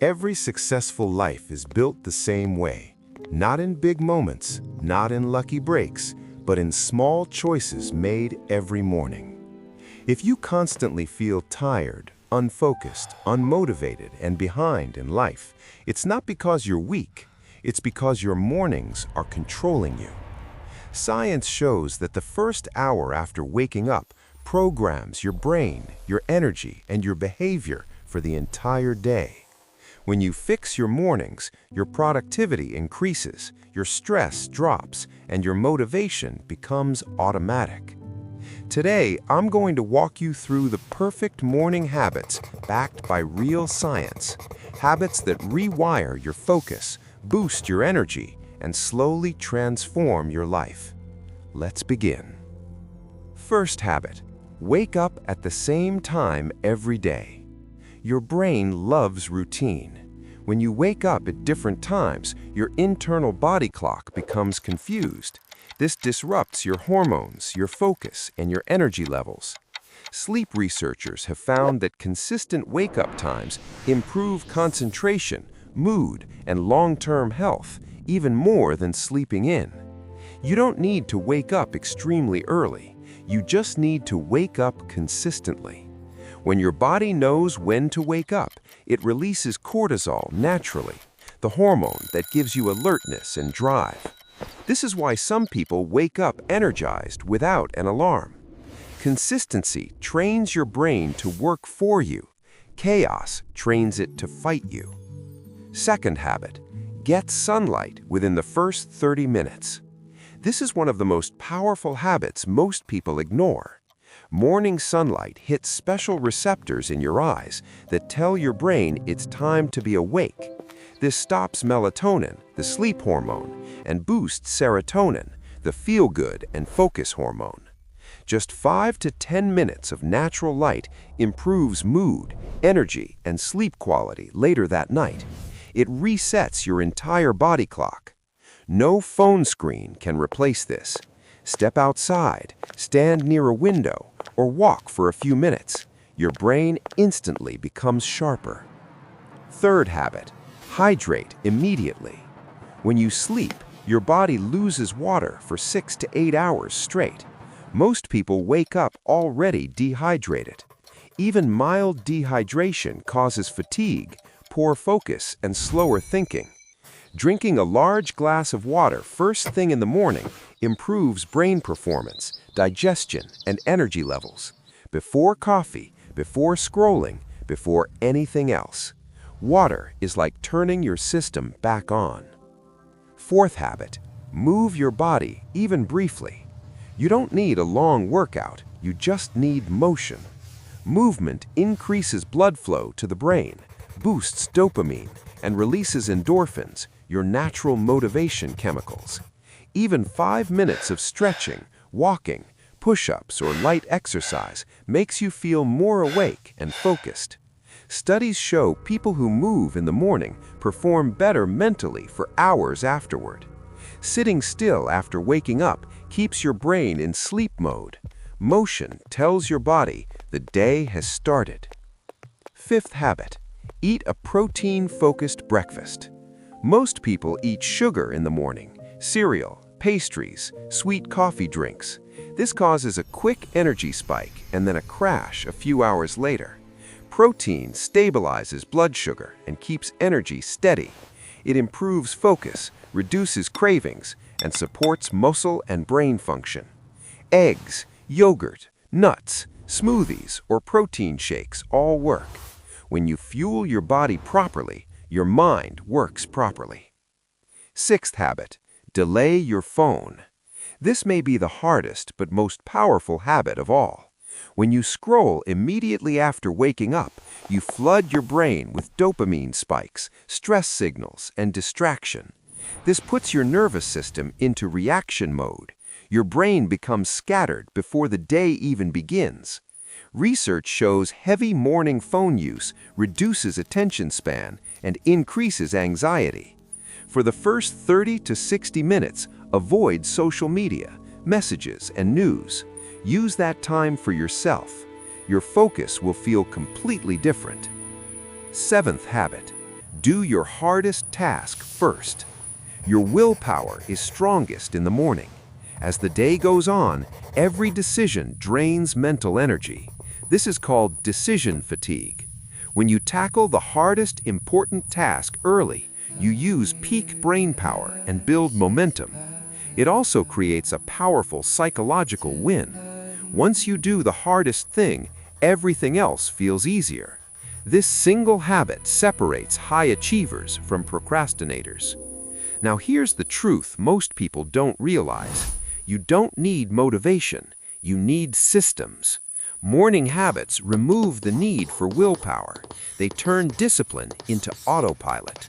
Every successful life is built the same way. Not in big moments, not in lucky breaks, but in small choices made every morning. If you constantly feel tired, unfocused, unmotivated, and behind in life, it's not because you're weak, it's because your mornings are controlling you. Science shows that the first hour after waking up programs your brain, your energy, and your behavior for the entire day. When you fix your mornings, your productivity increases, your stress drops, and your motivation becomes automatic. Today, I'm going to walk you through the perfect morning habits backed by real science. Habits that rewire your focus, boost your energy, and slowly transform your life. Let's begin. First habit: wake up at the same time every day. Your brain loves routine. When you wake up at different times, your internal body clock becomes confused. This disrupts your hormones, your focus, and your energy levels. Sleep researchers have found that consistent wake-up times improve concentration, mood, and long-term health, even more than sleeping in. You don't need to wake up extremely early. You just need to wake up consistently. When your body knows when to wake up, it releases cortisol naturally, the hormone that gives you alertness and drive. This is why some people wake up energized without an alarm. Consistency trains your brain to work for you. Chaos trains it to fight you. Second habit: get sunlight within the first 30 minutes. This is one of the most powerful habits most people ignore. Morning sunlight hits special receptors in your eyes that tell your brain it's time to be awake. This stops melatonin, the sleep hormone, and boosts serotonin, the feel-good and focus hormone. Just 5 to 10 minutes of natural light improves mood, energy, and sleep quality later that night. It resets your entire body clock. No phone screen can replace this. Step outside, stand near a window, or walk for a few minutes. Your brain instantly becomes sharper. Third habit: hydrate immediately. When you sleep, your body loses water for 6 to 8 hours straight. Most people wake up already dehydrated. Even mild dehydration causes fatigue, poor focus, and slower thinking. Drinking a large glass of water first thing in the morning improves brain performance, digestion, and energy levels. Before coffee, before scrolling, before anything else. Water is like turning your system back on. Fourth habit: move your body, even briefly. You don't need a long workout, you just need motion. Movement increases blood flow to the brain, boosts dopamine, and releases endorphins, your natural motivation chemicals. Even 5 minutes of stretching, walking, push-ups, or light exercise makes you feel more awake and focused. Studies show people who move in the morning perform better mentally for hours afterward. Sitting still after waking up keeps your brain in sleep mode. Motion tells your body the day has started. Fifth habit: eat a protein-focused breakfast. Most people eat sugar in the morning: cereal, pastries, sweet coffee drinks. This causes a quick energy spike and then a crash a few hours later. Protein stabilizes blood sugar and keeps energy steady. It improves focus, reduces cravings, and supports muscle and brain function. Eggs, yogurt, nuts, smoothies, or protein shakes all work. When you fuel your body properly, your mind works properly. Sixth habit: delay your phone. This may be the hardest but most powerful habit of all. When you scroll immediately after waking up, you flood your brain with dopamine spikes, stress signals, and distraction. This puts your nervous system into reaction mode. Your brain becomes scattered before the day even begins. Research shows heavy morning phone use reduces attention span and increases anxiety. For the first 30 to 60 minutes, avoid social media, messages, and news. Use that time for yourself. Your focus will feel completely different. Seventh habit: Do your hardest task first. Your willpower is strongest in the morning. As the day goes on, every decision drains mental energy. This is called decision fatigue. When you tackle the hardest important task early, you use peak brain power and build momentum. It also creates a powerful psychological win. Once you do the hardest thing, everything else feels easier. This single habit separates high achievers from procrastinators. Now here's the truth most people don't realize. You don't need motivation, you need systems. Morning habits remove the need for willpower. They turn discipline into autopilot.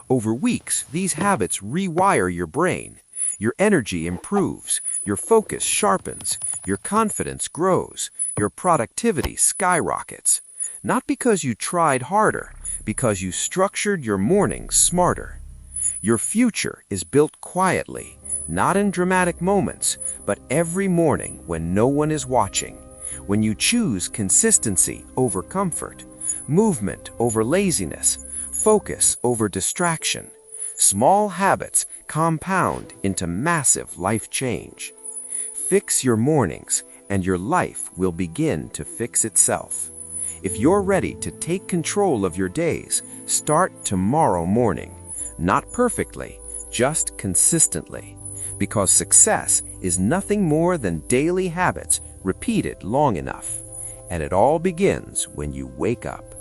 Over weeks, these habits rewire your brain. Your energy improves, your focus sharpens, your confidence grows, your productivity skyrockets. Not because you tried harder, because you structured your mornings smarter. Your future is built quietly, not in dramatic moments, but every morning when no one is watching. When you choose consistency over comfort, movement over laziness, focus over distraction, small habits compound into massive life change. Fix your mornings, and your life will begin to fix itself. If you're ready to take control of your days, start tomorrow morning. Not perfectly, just consistently. Because success is nothing more than daily habits repeated long enough. And it all begins when you wake up.